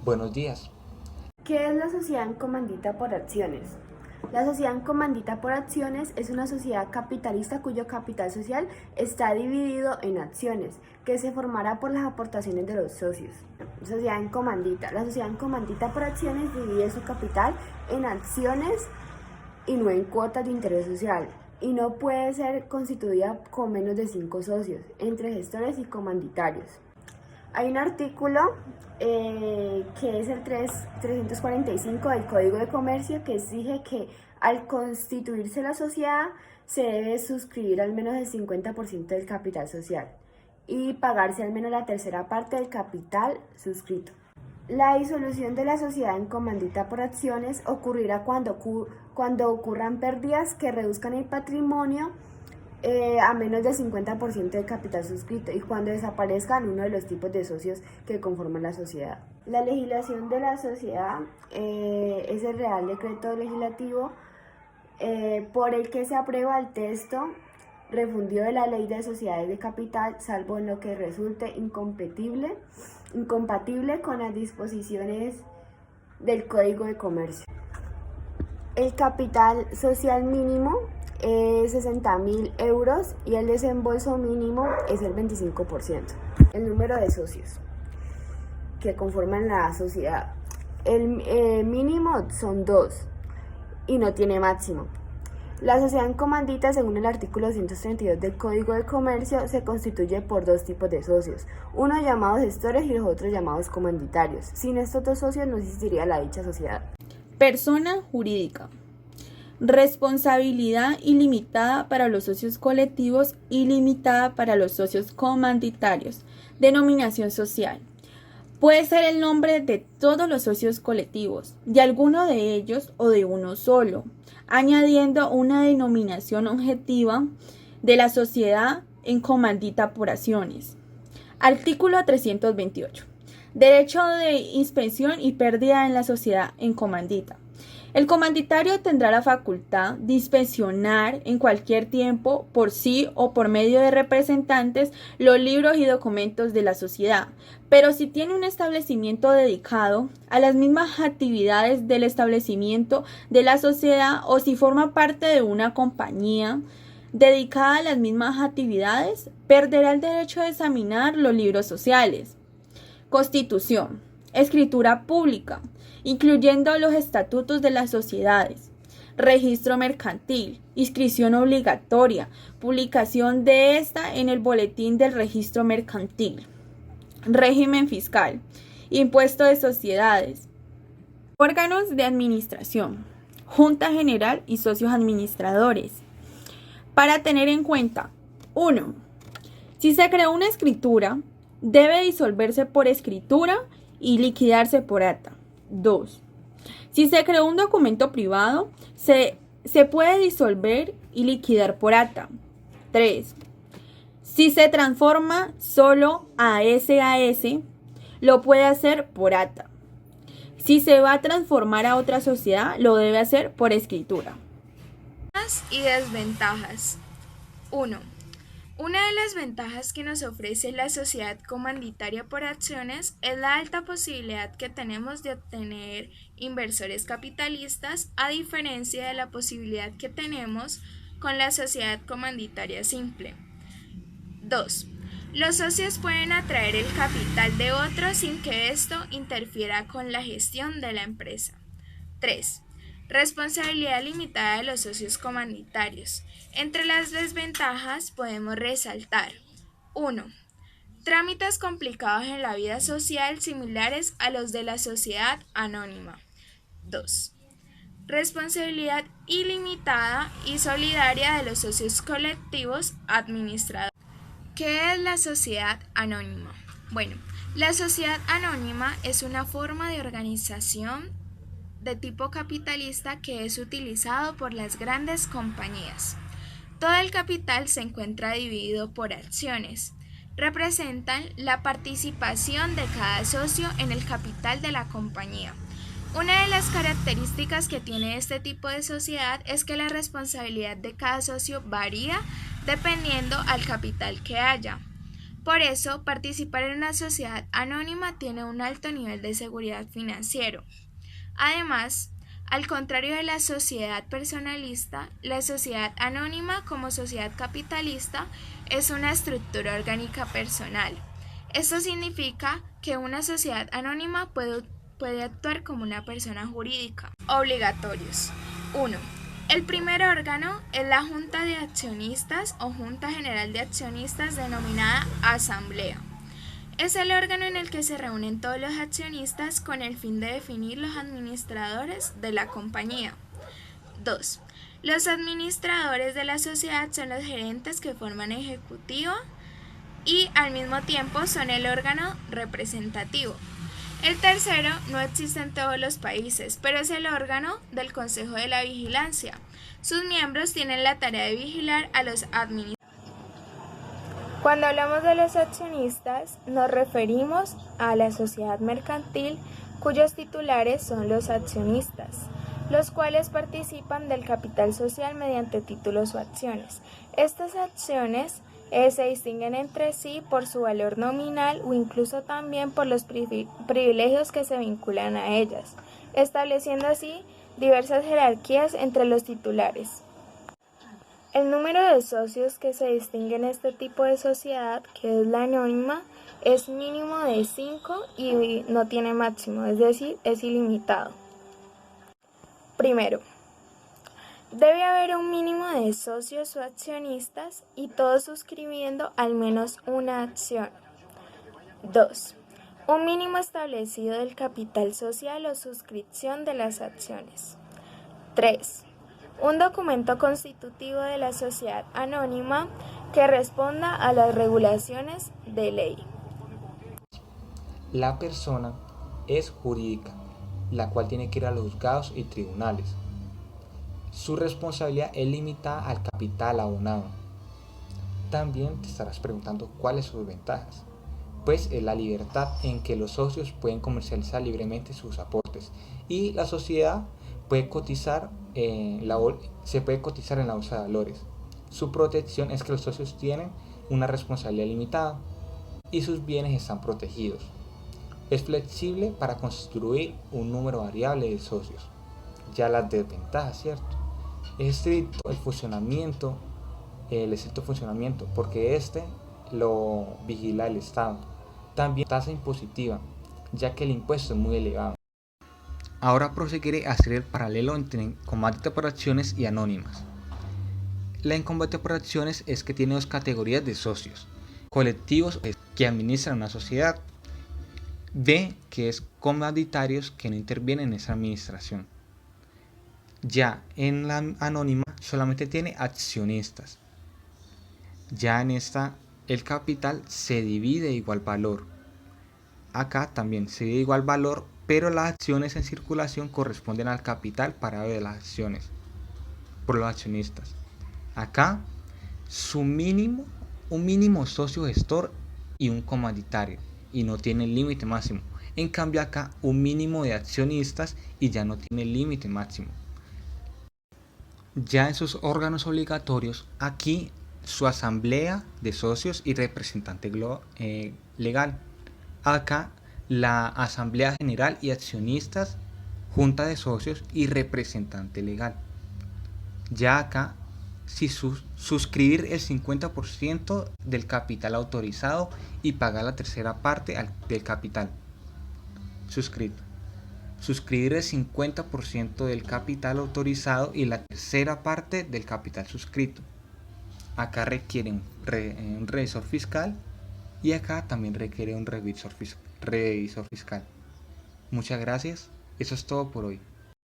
Buenos días. ¿Qué es la sociedad en comandita por acciones? La sociedad en comandita por acciones es una sociedad capitalista cuyo capital social está dividido en acciones, que se formará por las aportaciones de los socios. Sociedad en comandita. La sociedad en comandita por acciones divide su capital en acciones y no en cuotas de interés social, y no puede ser constituida con menos de 5 socios, entre gestores y comanditarios. Hay un artículo que es el 345 del Código de Comercio que exige que al constituirse la sociedad se debe suscribir al menos el 50% del capital social y pagarse al menos la tercera parte del capital suscrito. La disolución de la sociedad en comandita por acciones ocurrirá cuando ocurran pérdidas que reduzcan el patrimonio a menos del 50% del capital suscrito y cuando desaparezcan uno de los tipos de socios que conforman la sociedad. La legislación de la sociedad es el Real Decreto Legislativo por el que se aprueba el texto refundido de la Ley de Sociedades de Capital, salvo en lo que resulte incompatible con las disposiciones del Código de Comercio. El capital social mínimo es 60.000 euros y el desembolso mínimo es el 25%. El número de socios que conforman la sociedad. El mínimo son 2 y no tiene máximo. La sociedad en comandita, según el artículo 232 del Código de Comercio, se constituye por 2 tipos de socios, unos llamados gestores y los otros llamados comanditarios. Sin estos 2 socios no existiría la dicha sociedad. Persona jurídica. Responsabilidad ilimitada para los socios colectivos y limitada para los socios comanditarios. Denominación social. Puede ser el nombre de todos los socios colectivos, de alguno de ellos o de uno solo, añadiendo una denominación objetiva de la sociedad en comandita por acciones. Artículo 328. Derecho de inspección y pérdida en la sociedad en comandita. El comanditario tendrá la facultad de inspeccionar en cualquier tiempo, por sí o por medio de representantes, los libros y documentos de la sociedad, pero si tiene un establecimiento dedicado a las mismas actividades del establecimiento de la sociedad o si forma parte de una compañía dedicada a las mismas actividades, perderá el derecho de examinar los libros sociales. Constitución. Escritura pública, incluyendo los estatutos de las sociedades, registro mercantil, inscripción obligatoria, publicación de esta en el boletín del registro mercantil, régimen fiscal, impuesto de sociedades, órganos de administración, junta general y socios administradores. Para tener en cuenta, 1. Si se creó una escritura, debe disolverse por escritura y liquidarse por acta. 2. Si se creó un documento privado, se puede disolver y liquidar por acta. 3. Si se transforma solo a SAS, lo puede hacer por acta. Si se va a transformar a otra sociedad, lo debe hacer por escritura. Y desventajas. 1. Una de las ventajas que nos ofrece la sociedad comanditaria por acciones es la alta posibilidad que tenemos de obtener inversores capitalistas, a diferencia de la posibilidad que tenemos con la sociedad comanditaria simple. 2. Los socios pueden atraer el capital de otros sin que esto interfiera con la gestión de la empresa. 3. Responsabilidad limitada de los socios comanditarios. Entre las desventajas podemos resaltar 1. Trámites complicados en la vida social similares a los de la sociedad anónima. 2. Responsabilidad ilimitada y solidaria de los socios colectivos administradores. ¿Qué es la sociedad anónima? Bueno, la sociedad anónima es una forma de organización de tipo capitalista que es utilizado por las grandes compañías. Todo el capital se encuentra dividido por acciones. Representan la participación de cada socio en el capital de la compañía. Una de las características que tiene este tipo de sociedad es que la responsabilidad de cada socio varía dependiendo al capital que haya. Por eso, participar en una sociedad anónima tiene un alto nivel de seguridad financiero. Además, al contrario de la sociedad personalista, la sociedad anónima como sociedad capitalista es una estructura orgánica personal. Esto significa que una sociedad anónima puede actuar como una persona jurídica. Obligatorios. 1. El primer órgano es la Junta de Accionistas o Junta General de Accionistas denominada Asamblea. Es el órgano en el que se reúnen todos los accionistas con el fin de definir los administradores de la compañía. 2. Los administradores de la sociedad son los gerentes que forman ejecutiva y al mismo tiempo son el órgano representativo. El tercero no existe en todos los países, pero es el órgano del Consejo de la Vigilancia. Sus miembros tienen la tarea de vigilar a los administradores. Cuando hablamos de los accionistas, nos referimos a la sociedad mercantil cuyos titulares son los accionistas, los cuales participan del capital social mediante títulos o acciones. Estas acciones se distinguen entre sí por su valor nominal o incluso también por los privilegios que se vinculan a ellas, estableciendo así diversas jerarquías entre los titulares. El número de socios que se distingue en este tipo de sociedad, que es la anónima, es mínimo de 5 y no tiene máximo, es decir, es ilimitado. Primero, debe haber un mínimo de socios o accionistas y todos suscribiendo al menos una acción. 2. Un mínimo establecido del capital social o suscripción de las acciones. 3. Un documento constitutivo de la sociedad anónima que responda a las regulaciones de ley. La persona es jurídica, la cual tiene que ir a los juzgados y tribunales. Su responsabilidad es limitada al capital abonado. También te estarás preguntando cuáles son sus ventajas. Pues es la libertad en que los socios pueden comercializar libremente sus aportes y la sociedad puede cotizar se puede cotizar en la bolsa de valores. Su protección es que los socios tienen una responsabilidad limitada y sus bienes están protegidos. Es flexible para construir un número variable de socios. Ya las desventajas, ¿cierto? Es estricto el estricto funcionamiento porque este lo vigila el Estado. También tasa impositiva, ya que el impuesto es muy elevado. Ahora proseguiré a hacer el paralelo entre combate por acciones y anónimas. La combate por acciones es que tiene dos categorías de socios: colectivos que administran una sociedad, B, que es comanditarios que no intervienen en esa administración. Ya en la anónima solamente tiene accionistas. Ya en esta el capital se divide de igual valor. Acá también se divide de igual valor, pero las acciones en circulación corresponden al capital parado de las acciones por los accionistas. Acá un mínimo socio gestor y un comanditario, y no tiene límite máximo. En cambio acá un mínimo de accionistas y ya no tiene límite máximo. Ya en sus órganos obligatorios, aquí su asamblea de socios y representante legal. Acá la asamblea general y accionistas, junta de socios y representante legal. Ya acá, si suscribir el 50% del capital autorizado y pagar la tercera parte del capital suscrito. Suscribir el 50% del capital autorizado y la tercera parte del capital suscrito. Acá requiere un revisor fiscal y acá también requiere un revisor fiscal. Muchas gracias. Eso es todo por hoy.